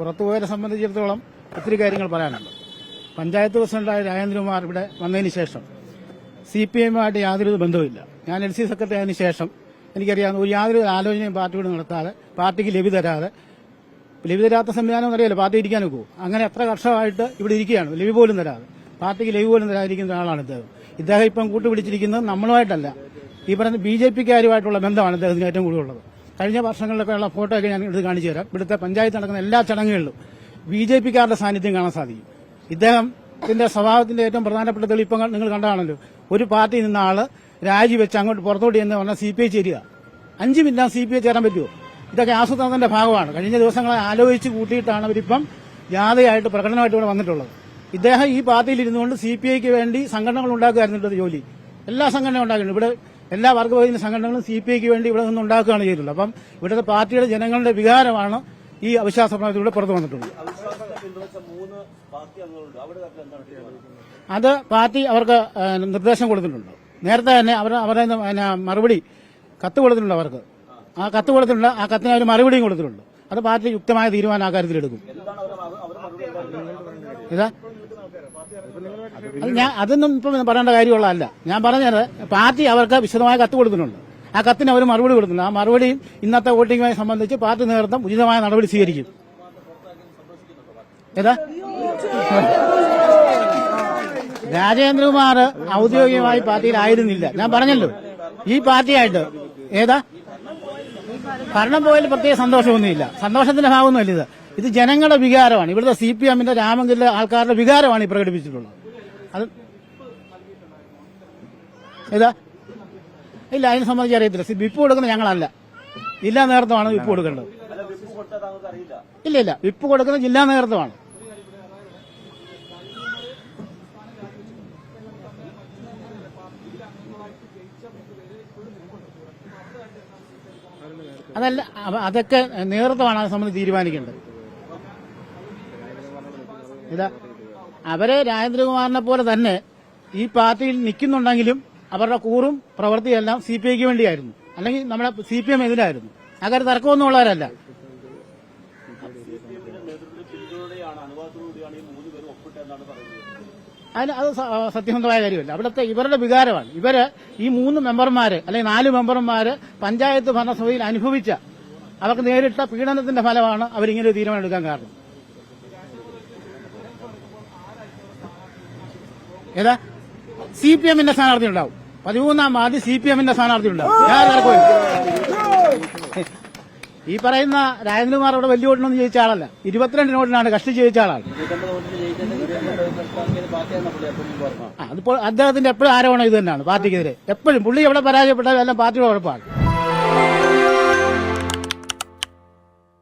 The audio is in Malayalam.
പുറത്തുപോയവരെ സംബന്ധിച്ചിടത്തോളം ഒത്തിരി കാര്യങ്ങൾ പറയാനുണ്ട്. പഞ്ചായത്ത് പ്രസിഡന്റായ രാജേന്ദ്രകുമാർ ഇവിടെ വന്നതിന് ശേഷം CPI-യുമായിട്ട് യാതൊരു ബന്ധവുമില്ല. ഞാൻ LC സെക്രട്ടറി ആയതിനു ശേഷം എനിക്കറിയാവുന്ന യാതൊരു ആലോചനയും പാർട്ടിയോട് നടത്താതെ, പാർട്ടിക്ക് ലഭ്യ തരാത്ത സംവിധാനം അറിയാലോ, പാർട്ടി ഇരിക്കാൻ നോക്കൂ. അങ്ങനെ എത്ര വർഷമായിട്ട് ഇവിടെ ഇരിക്കുകയാണ്, ലഭ്യ പോലും തരാതെ, പാർട്ടിക്ക് ലഭ്യ പോലും തരാതിരിക്കുന്ന ആളാണ് ഇദ്ദേഹം ഇപ്പം കൂട്ടുപിടിച്ചിരിക്കുന്നത് നമ്മളുമായിട്ടല്ല, ഈ പറയുന്ന BJP-ക്കാരുമായിട്ടുള്ള ബന്ധമാണ് ഇദ്ദേഹത്തിന് ഏറ്റവും കൂടുതലുള്ളത്. കഴിഞ്ഞ വർഷങ്ങളിലൊക്കെ ഉള്ള ഫോട്ടോ ഒക്കെ ഞാൻ എടുത്ത് കാണിച്ചു തരാം. ഇവിടുത്തെ പഞ്ചായത്ത് നടക്കുന്ന എല്ലാ ചടങ്ങുകളിലും BJP-ക്കാരുടെ സാന്നിധ്യം കാണാൻ സാധിക്കും. ഇദ്ദേഹത്തിന്റെ സ്വഭാവത്തിന്റെ ഏറ്റവും പ്രധാനപ്പെട്ട തെളിയിപ്പം നിങ്ങൾ കണ്ടാണല്ലോ. ഒരു പാർട്ടി നിന്ന ആള് രാജിവെച്ച് അങ്ങോട്ട് പുറത്തോട്ട് എന്ന് പറഞ്ഞാൽ CPI ചേരുക. 5 മിനിറ്റ് CPI ചേരാൻ പറ്റുമോ? ഇതൊക്കെ ആസൂത്രണത്തിന്റെ ഭാഗമാണ്. കഴിഞ്ഞ ദിവസങ്ങളെ ആലോചിച്ച് കൂട്ടിയിട്ടാണ് അവരിപ്പം ജാഥയായിട്ട് പ്രകടനമായിട്ട് ഇവിടെ വന്നിട്ടുള്ളത്. ഇദ്ദേഹം ഈ പാർട്ടിയിൽ ഇരുന്നുകൊണ്ട് CPI-ക്ക് വേണ്ടി സംഘടനകൾ ഉണ്ടാക്കുകയായിരുന്നു ജോലി. എല്ലാ സംഘടനയും ഉണ്ടാക്കുന്നുണ്ട്. ഇവിടെ എല്ലാ വർഗവൈദ്യ സംഘടനകളും CPI-ക്ക് വേണ്ടി ഇവിടെ നിന്ന് ഉണ്ടാക്കുകയാണ് ചെയ്തിട്ടുള്ളത്. അപ്പം ഇവിടുത്തെ പാർട്ടിയുടെ ജനങ്ങളുടെ വികാരമാണ് ഈ അവിശ്വാസ പ്രമേയത്തിലൂടെ പുറത്തു വന്നിട്ടുള്ളത്. അത് പാർട്ടി അവർക്ക് നിർദ്ദേശം കൊടുത്തിട്ടുണ്ട്. നേരത്തെ തന്നെ അവരുടെ മറുപടി കത്ത് കൊടുത്തിട്ടുണ്ട്. അവർക്ക് ആ കത്ത് കൊടുത്തിട്ടുണ്ട്. ആ കത്തിന് അവർ മറുപടിയും കൊടുത്തിട്ടുണ്ട്. അത് പാർട്ടി യുക്തമായ തീരുമാനം ആ കാര്യത്തിലെടുക്കും. അതൊന്നും ഇപ്പം പറയേണ്ട കാര്യമുള്ളതല്ല. ഞാൻ പറഞ്ഞത് പാർട്ടി അവർക്ക് വിശദമായ കത്ത് കൊടുത്തിട്ടുണ്ട്. ആ കത്തിന് അവർ മറുപടി കൊടുത്തിട്ടുണ്ട്. ആ മറുപടിയും ഇന്നത്തെ വോട്ടിംഗുമായി സംബന്ധിച്ച് പാർട്ടി നേതൃത്വം ഉചിതമായ നടപടി സ്വീകരിക്കും. രാജേന്ദ്രകുമാർ ഔദ്യോഗികമായി പാർട്ടിയിലായിരുന്നില്ല. ഞാൻ പറഞ്ഞല്ലോ, ഈ പാർട്ടിയായിട്ട് ഭരണം പോയാൽ പ്രത്യേക സന്തോഷമൊന്നുമില്ല. സന്തോഷത്തിന്റെ ഭാഗമൊന്നുമല്ല ഇത് ജനങ്ങളുടെ വികാരമാണ്. ഇവിടുത്തെ CPM-ന്റെ രാമങ്കലിലെ ആൾക്കാരുടെ വികാരമാണ് ഈ പ്രകടിപ്പിച്ചിട്ടുള്ളത്. അത് ഇല്ല, അതിനെ സംബന്ധിച്ച് അറിയത്തില്ല. വിപ്പ് കൊടുക്കുന്നത് ഞങ്ങളല്ല, ജില്ലാ നേതൃത്വമാണ് വിപ്പ് കൊടുക്കേണ്ടത്. ഇല്ല, വിപ്പ് കൊടുക്കുന്നത് ജില്ലാ നേതൃത്വമാണ്. അതല്ല, അതൊക്കെ നേതൃത്വമാണ് അത് സംബന്ധിച്ച് തീരുമാനിക്കേണ്ടത്. അവരെ രാജേന്ദ്രകുമാറിനെ പോലെ തന്നെ ഈ പാർട്ടിയിൽ നിൽക്കുന്നുണ്ടെങ്കിലും അവരുടെ കൂറും പ്രവൃത്തിയെല്ലാം CPI-ക്ക് വേണ്ടിയായിരുന്നു. അല്ലെങ്കിൽ നമ്മുടെ CPM എതിരായിരുന്നു. ആ കാര്യം തർക്കമൊന്നും ഉള്ളവരല്ല. അതിന് അത് സത്യസന്ധമായ കാര്യമല്ല. അവിടുത്തെ ഇവരുടെ വികാരമാണ്. ഇവര് ഈ 3 മെമ്പർമാര് അല്ലെങ്കിൽ 4 മെമ്പർമാര് പഞ്ചായത്ത് ഭരണസഭയിൽ അനുഭവിച്ച അവർക്ക് നേരിട്ട പീഡനത്തിന്റെ ഫലമാണ് അവരിങ്ങനെ ഒരു തീരുമാനം എടുക്കാൻ കാരണം. CPM-ന്റെ സ്ഥാനാർത്ഥി ഉണ്ടാവും. 13-ാം വാർഡിൽ CPM-ന്റെ സ്ഥാനാർത്ഥി ഉണ്ടാവും. ഈ പറയുന്ന രാജേന്ദ്രകുമാർ അവിടെ വലിയ വോട്ടിനൊന്നും ജയിച്ച ആളല്ല. 22 വോട്ടിനാണ് കഷ്ടി ജയിച്ച ആളാണ്. അതിപ്പോൾ അദ്ദേഹത്തിന്റെ എപ്പോഴും ആരോപണം ഇത് തന്നെയാണ് പാർട്ടിക്കെതിരെ. എപ്പോഴും പുള്ളി എവിടെ പരാജയപ്പെട്ടാലും എല്ലാം പാർട്ടിയുടെ ഉറപ്പാണ്.